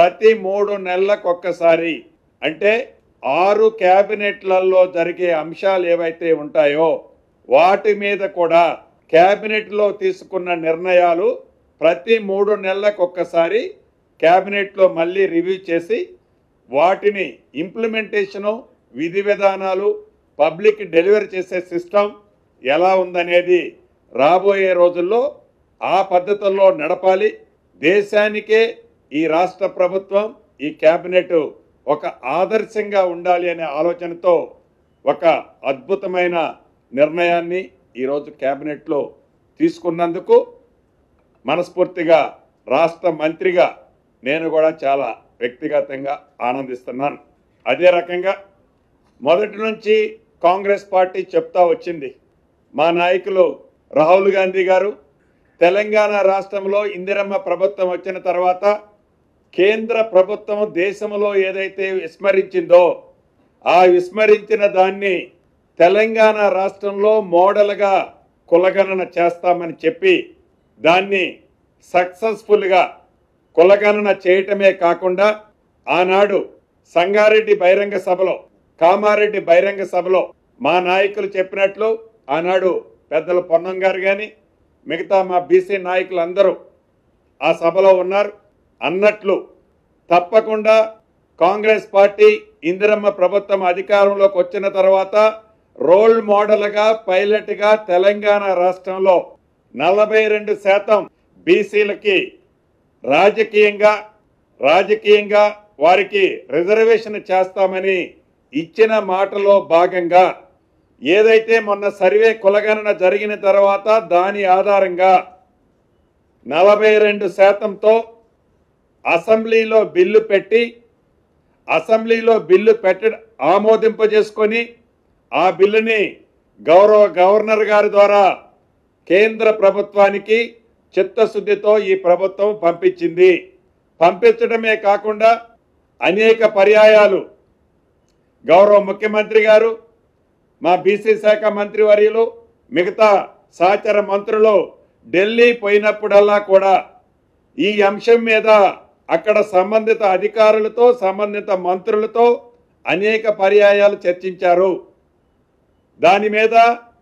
ప్రతి 3 నెలలకు ఒక్కసారి అంటే 6 క్యాబినెట్లలో జరిగే అంశాలు ఏవైతే ఉంటాయో వాటి మీద కూడా క్యాబినెట్లో తీసుకున్న నిర్ణయాలు ప్రతి 3 నెలలకు ఒక్కసారి క్యాబినెట్లో మళ్ళీ రివ్యూ చేసి వాటిని ఇంప్లిమెంటేషను విధి విధానాలు పబ్లిక్ డెలివరీ చేసే సిస్టమ్ ఎలా ఉందనేది రాబోయే రోజుల్లో ఆ పద్ధతుల్లో నడపాలి. దేశానికే ఈ రాష్ట్ర ప్రభుత్వం ఈ క్యాబినెట్ ఒక ఆదర్శంగా ఉండాలి అనే ఆలోచనతో ఒక అద్భుతమైన నిర్ణయాన్ని ఈరోజు క్యాబినెట్లో తీసుకున్నందుకు మనస్ఫూర్తిగా రాష్ట్ర మంత్రిగా నేను కూడా చాలా వ్యక్తిగతంగా ఆనందిస్తున్నాను. అదే రకంగా మొదటి నుంచి కాంగ్రెస్ పార్టీ చెప్తా వచ్చింది, మా నాయకులు రాహుల్ గాంధీ గారు తెలంగాణ రాష్ట్రంలో ఇందిరమ్మ ప్రభుత్వం వచ్చిన తర్వాత కేంద్ర ప్రభుత్వం దేశంలో ఏదైతే విస్మరించిందో ఆ విస్మరించిన దాన్ని తెలంగాణ రాష్ట్రంలో మోడల్గా కులగణన చేస్తామని చెప్పి దాన్ని సక్సెస్ఫుల్గా కులగణన చేయటమే కాకుండా ఆనాడు సంగారెడ్డి బహిరంగ సభలో కామారెడ్డి బహిరంగ సభలో మా నాయకులు చెప్పినట్లు ఆనాడు పెద్దలు పొన్నం గారు కానీ మిగతా మా బీసీ నాయకులందరూ ఆ సభలో ఉన్నారు అన్నట్లు తప్పకుండా కాంగ్రెస్ పార్టీ ఇందిరమ్మ ప్రభుత్వం అధికారంలోకి వచ్చిన తర్వాత రోల్ మోడల్గా పైలట్గా తెలంగాణ రాష్ట్రంలో 42% బీసీలకి రాజకీయంగా వారికి రిజర్వేషన్ చేస్తామని ఇచ్చిన మాటలో భాగంగా ఏదైతే మొన్న సర్వే కులగణన జరిగిన తర్వాత దాని ఆధారంగా 42%తో అసెంబ్లీలో బిల్లు పెట్టి ఆమోదింపజేసుకొని ఆ బిల్లుని గవర్నర్ గారి ద్వారా కేంద్ర ప్రభుత్వానికి చిత్తశుద్ధితో ఈ ప్రభుత్వం పంపించడమే కాకుండా అనేక పర్యాయాలు గౌరవ ముఖ్యమంత్రి గారు మా బీసీ శాఖ మంత్రివర్యులు మిగతా సహచర మంత్రులు ఢిల్లీ పోయినప్పుడల్లా కూడా ఈ అంశం మీద అక్కడ సంబంధిత అధికారులతో సంబంధిత మంత్రులతో అనేక పర్యాయాలు చర్చించారు. దాని మీద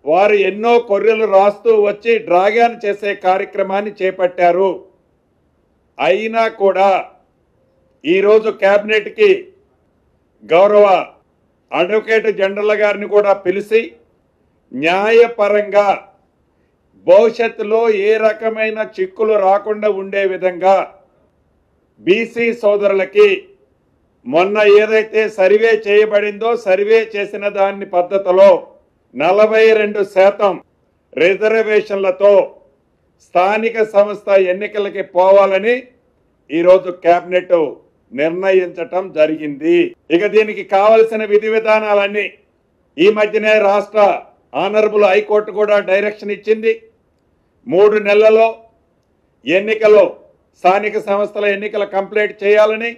వారు ఎన్నో కొర్రెలు రాస్తూ వచ్చి డ్రాగన్ చేసే కార్యక్రమాన్ని చేపట్టారు. అయినా కూడా ఈరోజు క్యాబినెట్కి గౌరవ అడ్వకేట్ జనరల్ గారిని కూడా పిలిచి న్యాయపరంగా భవిష్యత్తులో ఏ రకమైన చిక్కులు రాకుండా ఉండే విధంగా బీసీ సోదరులకి మొన్న ఏదైతే సర్వే చేయబడిందో సర్వే చేసిన దాని పద్ధతిలో 42% రిజర్వేషన్లతో స్థానిక సంస్థ ఎన్నికలకి పోవాలని ఈరోజు క్యాబినెట్ నిర్ణయించటం జరిగింది. ఇక దీనికి కావలసిన విధి విధానాలన్నీ ఈ మధ్యనే రాష్ట్ర ఆనరబుల్ హైకోర్టు కూడా డైరెక్షన్ ఇచ్చింది. 3 నెలల్లో ఎన్నికలు స్థానిక సంస్థల ఎన్నికలు కంప్లీట్ చేయాలని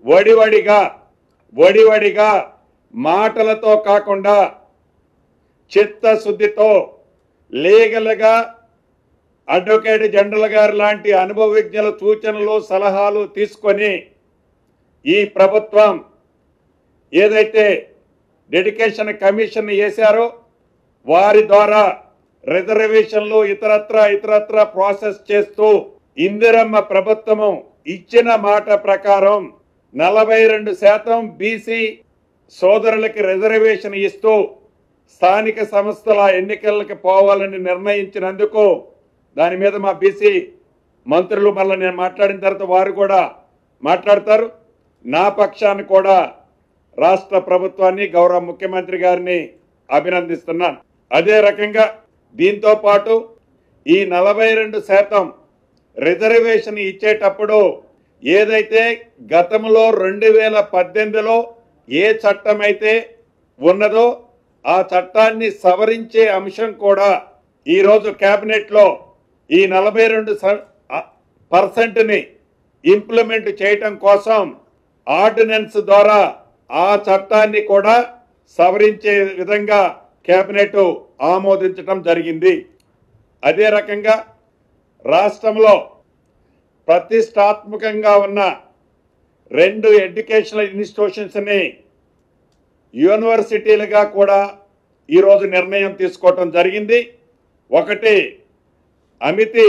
వడివడిగా మాటలతో కాకుండా చిత్తశుద్ధితో లీగల్గా అడ్వకేట్ జనరల్ గారు లాంటి అనుభవజ్ఞుల సూచనలు సలహాలు తీసుకొని ఈ ప్రభుత్వం ఏదైతే డెడికేషన్ కమిషన్ వేశారో వారి ద్వారా రిజర్వేషన్లు ఇతరత్ర ప్రాసెస్ చేస్తూ ఇందిరమ్మ ప్రభుత్వము ఇచ్చిన మాట ప్రకారం 42% బీసీ సోదరులకి రిజర్వేషన్ ఇస్తూ స్థానిక సంస్థల ఎన్నికలకు పోవాలని నిర్ణయించినందుకు దాని మీద మా బీసీ మంత్రులు మళ్ళీ నేను మాట్లాడిన తర్వాత వారు కూడా మాట్లాడతారు. నా పక్షాన్ని కూడా రాష్ట్ర ప్రభుత్వాన్ని గౌరవ ముఖ్యమంత్రి గారిని అభినందిస్తున్నాను. అదే రకంగా దీంతో పాటు ఈ 42% రిజర్వేషన్ ఇచ్చేటప్పుడు ఏదైతే గతంలో 2018లో ఏ చట్టం అయితే ఉన్నదో ఆ చట్టాన్ని సవరించే అంశం కూడా ఈరోజు క్యాబినెట్లో ఈ 42%ని ఇంప్లిమెంట్ చేయటం కోసం ఆర్డినెన్స్ ద్వారా ఆ చట్టాన్ని కూడా సవరించే విధంగా కేబినెట్ ఆమోదించడం జరిగింది. అదే రకంగా రాష్ట్రంలో ప్రతిష్టాత్మకంగా ఉన్న 2 ఎడ్యుకేషనల్ ఇన్స్టిట్యూషన్స్ ని యూనివర్సిటీలుగా కూడా ఈరోజు నిర్ణయం తీసుకోవటం జరిగింది. ఒకటి అమితి,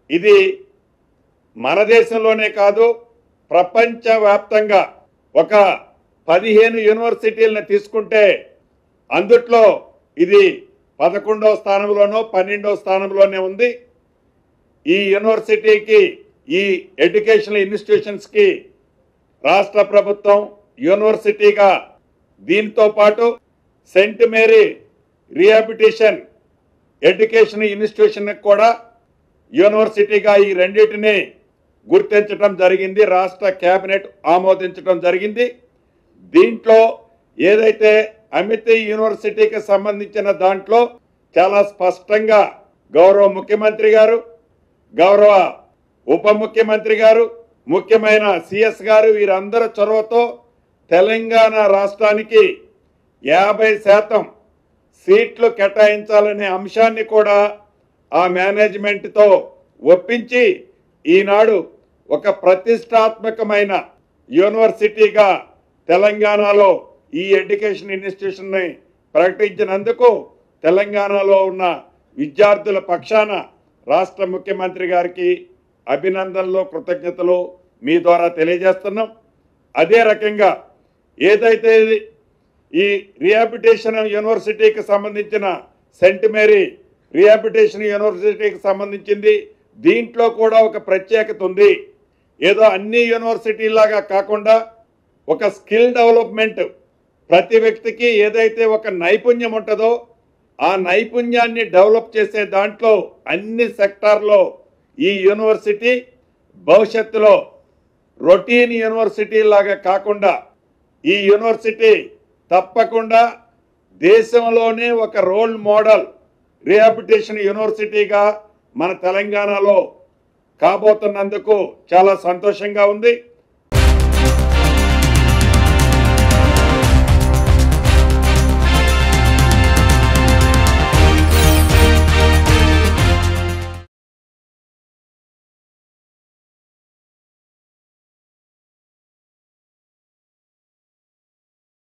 ఇది మన దేశంలోనే కాదు ప్రపంచవ్యాప్తంగా ఒక 15 యూనివర్సిటీలను తీసుకుంటే అందుట్లో ఇది 11వ స్థానంలోనో 12వ స్థానంలోనే ఉంది. ఈ యూనివర్సిటీకి, ఈ ఎడ్యుకేషనల్ ఇన్స్టిట్యూషన్స్కి రాష్ట్ర ప్రభుత్వం యూనివర్సిటీగా, దీంతో పాటు Saint Mary rehabilitation education institution కూడా యూనివర్సిటీగా ఈ రెండింటిని గుర్తించడం జరిగింది. రాష్ట్ర కేబినెట్ ఆమోదించడం జరిగింది. దీంట్లో ఏదైతే అమితి యూనివర్సిటీకి సంబంధించిన దాంట్లో చాలా స్పష్టంగా గౌరవ ముఖ్యమంత్రి గారు, గౌరవ ఉప ముఖ్యమంత్రి గారు, ముఖ్యమైన సిఎస్ గారు వీరందరి చొరవతో తెలంగాణ రాష్ట్రానికి 50% సీట్లు కేటాయించాలనే అంశాన్ని కూడా ఆ మేనేజ్మెంట్తో ఒప్పించి ఈనాడు ఒక ప్రతిష్టాత్మకమైన యూనివర్సిటీగా తెలంగాణలో ఈ ఎడ్యుకేషన్ ఇన్స్టిట్యూషన్ని ప్రకటించినందుకు తెలంగాణలో ఉన్న విద్యార్థుల పక్షాన రాష్ట్ర ముఖ్యమంత్రి గారికి అభినందనలు, కృతజ్ఞతలు మీ ద్వారా తెలియజేస్తున్నాం. అదే రకంగా ఏదైతే ఈ రిహాబిలిటేషన్ యూనివర్సిటీకి సంబంధించిన సెయింట్ మేరీ రిహాబిలిటేషన్ యూనివర్సిటీకి సంబంధించింది, దీంట్లో కూడా ఒక ప్రత్యేకత ఉంది. ఏదో అన్ని యూనివర్సిటీలాగా కాకుండా ఒక స్కిల్ డెవలప్మెంట్, ప్రతి వ్యక్తికి ఏదైతే ఒక నైపుణ్యం ఉంటుందో ఆ నైపుణ్యాన్ని డెవలప్ చేసే దాంట్లో అన్ని సెక్టార్లో ఈ యూనివర్సిటీ భవిష్యత్తులో రొటీన్ యూనివర్సిటీ లాగా కాకుండా ఈ యూనివర్సిటీ తప్పకుండా దేశంలోనే ఒక రోల్ మోడల్ రిహాబిలిటేషన్ యూనివర్సిటీగా మన తెలంగాణలో కాబోతున్నందుకు చాలా సంతోషంగా ఉంది.